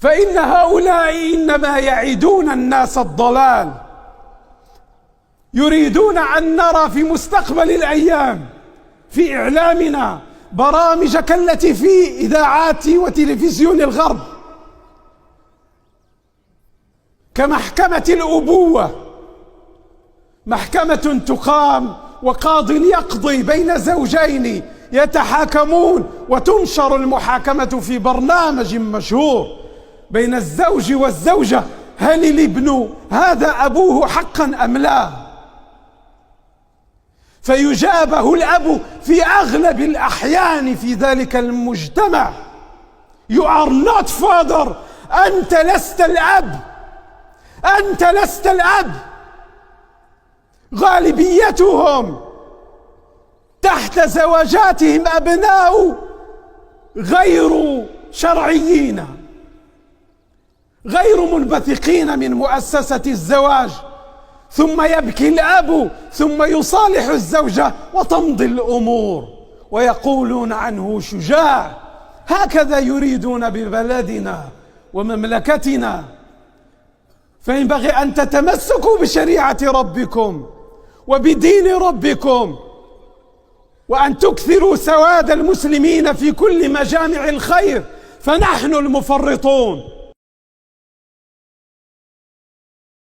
فإن هؤلاء إنما يعدون الناس الضلال، يريدون أن نرى في مستقبل الأيام في إعلامنا برامج كالتي في إذاعات وتلفزيون الغرب، كمحكمة الأبوة، محكمة تقام وقاض يقضي بين زوجين يتحاكمون، وتنشر المحاكمة في برنامج مشهور بين الزوج والزوجة: هل الابن هذا أبوه حقا أم لا؟ فيجابه الأب في أغلب الأحيان في ذلك المجتمع: You are not father، أنت لست الأب، أنت لست الأب. غالبيتهم تحت زواجاتهم أبناء غير شرعيين، غير منبثقين من مؤسسة الزواج، ثم يبكي الأب ثم يصالح الزوجة وتمضي الأمور ويقولون عنه شجاع. هكذا يريدون ببلدنا ومملكتنا. فينبغي أن تتمسكوا بشريعة ربكم وبدين ربكم، وأن تكثروا سواد المسلمين في كل مجامع الخير، فنحن المفرطون.